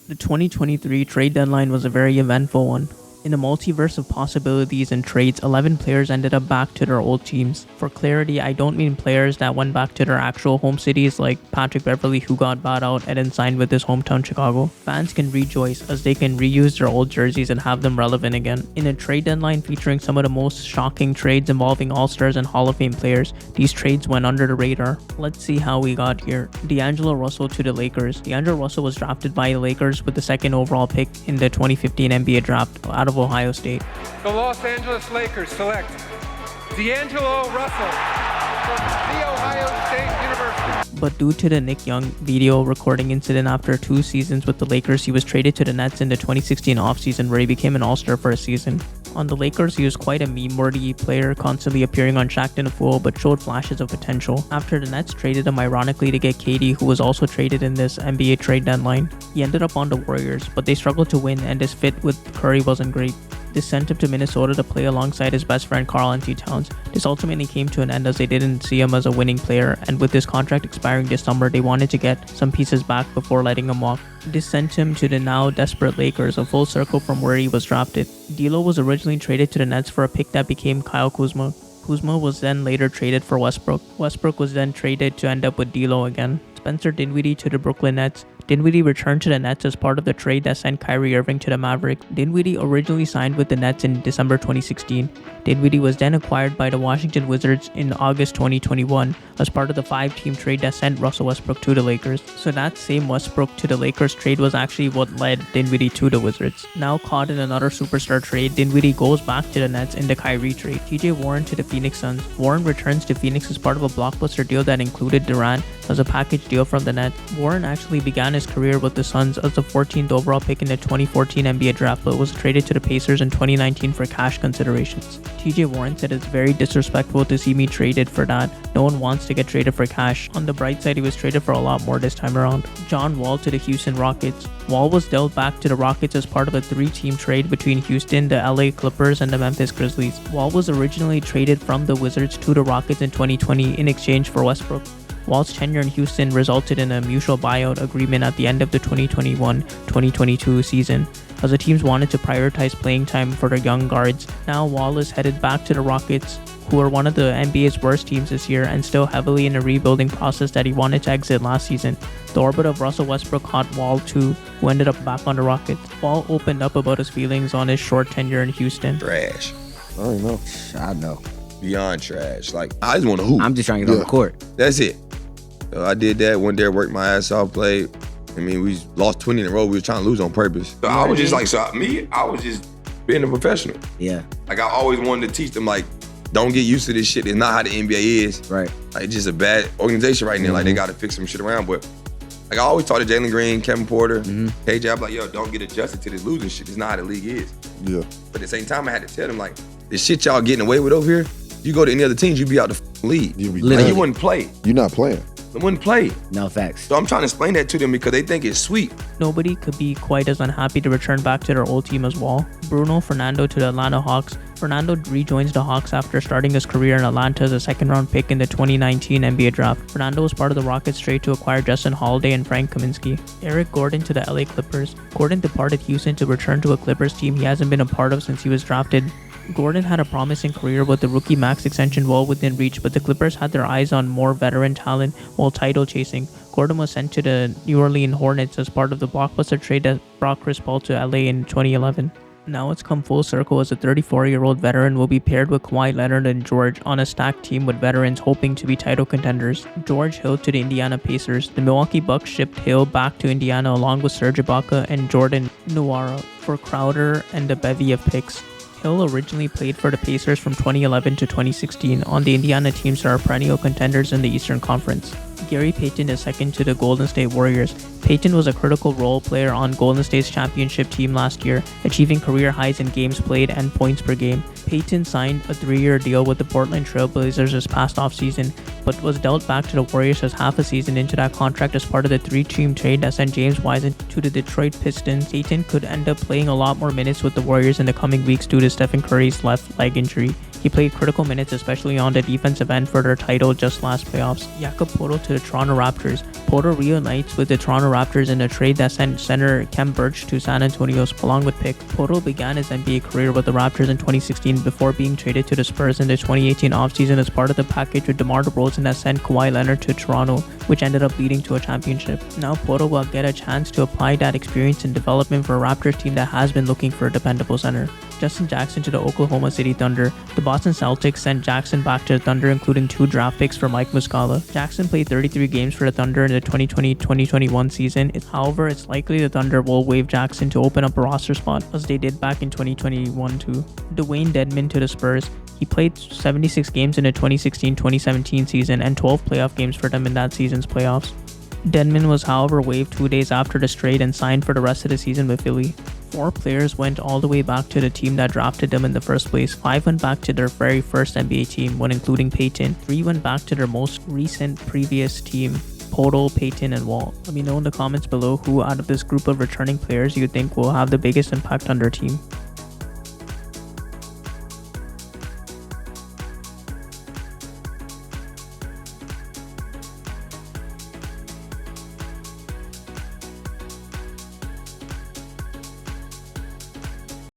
The 2023 trade deadline was a very eventful one. In a multiverse of possibilities and trades, 11 players ended up back to their old teams. For clarity, I don't mean players that went back to their actual home cities like Patrick Beverley, who got bought out and then signed with his hometown Chicago. Fans can rejoice as they can reuse their old jerseys and have them relevant again. In a trade deadline featuring some of the most shocking trades involving All-Stars and Hall of Fame players, these trades went under the radar. Let's see how we got here. D'Angelo Russell to the Lakers. D'Angelo Russell was drafted by the Lakers with the second overall pick in the 2015 NBA draft out of Ohio State. The Los Angeles Lakers select D'Angelo Russell from The Ohio State University. But due to the Nick Young video recording incident after 2 seasons with the Lakers, he was traded to the Nets in the 2016 offseason where he became an All-Star for a season. On the Lakers, he was quite a meme-worthy player, constantly appearing on Shaqtin' a Fool, but showed flashes of potential. After the Nets traded him ironically to get KD, who was also traded in this NBA trade deadline, he ended up on the Warriors, but they struggled to win and his fit with Curry wasn't great. This sent him to Minnesota to play alongside his best friend Karl-Anthony Towns. This ultimately came to an end as they didn't see him as a winning player, and with his contract expiring this summer, they wanted to get some pieces back before letting him walk. This sent him to the now desperate Lakers, a full circle from where he was drafted. D'Lo was originally traded to the Nets for a pick that became Kyle Kuzma. Kuzma was then later traded for Westbrook. Westbrook was then traded to end up with D'Lo again. Spencer Dinwiddie to the Brooklyn Nets. Dinwiddie returned to the Nets as part of the trade that sent Kyrie Irving to the Mavericks. Dinwiddie originally signed with the Nets in December 2016. Dinwiddie was then acquired by the Washington Wizards in August 2021 as part of the 5-team trade that sent Russell Westbrook to the Lakers. So that same Westbrook to the Lakers trade was actually what led Dinwiddie to the Wizards. Now caught in another superstar trade, Dinwiddie goes back to the Nets in the Kyrie trade. TJ Warren to the Phoenix Suns. Warren returns to Phoenix as part of a blockbuster deal that included Durant as a package deal from the Nets. Warren actually began his career with the Suns as the 14th overall pick in the 2014 NBA draft, but was traded to the Pacers in 2019 for cash considerations. TJ Warren said it's very disrespectful to see me traded for that. No one wants to get traded for cash. On the bright side, he was traded for a lot more this time around. John Wall to the Houston Rockets. Wall was dealt back to the Rockets as part of a 3-team trade between Houston, the LA Clippers, and the Memphis Grizzlies. Wall was originally traded from the Wizards to the Rockets in 2020 in exchange for Westbrook. Wall's tenure in Houston resulted in a mutual buyout agreement at the end of the 2021-2022 season, as the teams wanted to prioritize playing time for their young guards. Now Wall is headed back to the Rockets, who are one of the NBA's worst teams this year and still heavily in a rebuilding process that he wanted to exit last season. The orbit of Russell Westbrook caught Wall too, who ended up back on the Rockets. Wall opened up about his feelings on his short tenure in Houston. Trash. I don't know. I know. Beyond trash. Like, I just want to hoop. I'm just trying to get on the court. That's it. So I did that one day, worked my ass off, played. I mean, we lost 20 in a row. We were trying to lose on purpose. So I was just like, I was just being a professional. Yeah. Like, I always wanted to teach them, like, don't get used to this shit. It's not how the NBA is. Right. Like, it's just a bad organization right now. Like, they got to fix some shit around. But, like, I always taught to Jalen Green, Kevin Porter, KJ, I'm like, yo, don't get adjusted to this losing shit. It's not how the league is. Yeah. But at the same time, I had to tell them, like, the shit y'all getting away with over here, you go to any other teams, you be out the league. Like, you wouldn't play. You're not playing. They wouldn't play. No facts. So I'm trying to explain that to them because they think it's sweet. Nobody could be quite as unhappy to return back to their old team as Wall. Bruno Fernando to the Atlanta Hawks. Fernando rejoins the Hawks after starting his career in Atlanta as a second-round pick in the 2019 NBA draft. Fernando was part of the Rockets trade to acquire Justin Holiday and Frank Kaminsky. Eric Gordon to the LA Clippers. Gordon departed Houston to return to a Clippers team he hasn't been a part of since he was drafted. Gordon had a promising career with the rookie max extension well within reach, but the Clippers had their eyes on more veteran talent while title chasing. Gordon was sent to the New Orleans Hornets as part of the blockbuster trade that brought Chris Paul to LA in 2011. Now it's come full circle as a 34-year-old veteran will be paired with Kawhi Leonard and George on a stacked team with veterans hoping to be title contenders. George Hill to the Indiana Pacers. The Milwaukee Bucks shipped Hill back to Indiana along with Serge Ibaka and Jordan Nwora for Crowder and a bevy of picks. Hill originally played for the Pacers from 2011 to 2016 on the Indiana teams that are perennial contenders in the Eastern Conference. Gary Payton is second to the Golden State Warriors. Payton was a critical role player on Golden State's championship team last year, achieving career highs in games played and points per game. Payton signed a 3-year deal with the Portland Trail Blazers this past offseason, but was dealt back to the Warriors as half a season into that contract as part of the 3-team trade that sent James Wiseman to the Detroit Pistons. Payton could end up playing a lot more minutes with the Warriors in the coming weeks due to Stephen Curry's left leg injury. He played critical minutes, especially on the defensive end for their title just last playoffs. Jakob Poeltl to the Toronto Raptors. Poeltl reunites with the Toronto Raptors in a trade that sent center Khem Birch to San Antonio's along with pick. Poeltl began his NBA career with the Raptors in 2016 before being traded to the Spurs in the 2018 offseason as part of the package with DeMar DeRozan that sent Kawhi Leonard to Toronto, which ended up leading to a championship. Now Poeltl will get a chance to apply that experience in development for a Raptors team that has been looking for a dependable center. Justin Jackson to the Oklahoma City Thunder. The Boston Celtics sent Jackson back to the Thunder, including 2 draft picks for Mike Muscala. Jackson played 33 games for the Thunder in the 2020-2021 season. However, it's likely the Thunder will waive Jackson to open up a roster spot, as they did back in 2021 too. Dwayne Dedmon to the Spurs. He played 76 games in the 2016-2017 season and 12 playoff games for them in that season's playoffs. Dedmon was however waived 2 days after the trade and signed for the rest of the season with Philly. 4 players went all the way back to the team that drafted them in the first place. 5 went back to their very first NBA team, when including Payton. 3 went back to their most recent previous team, Poeltl, Payton, and Walt. Let me know in the comments below who out of this group of returning players you think will have the biggest impact on their team.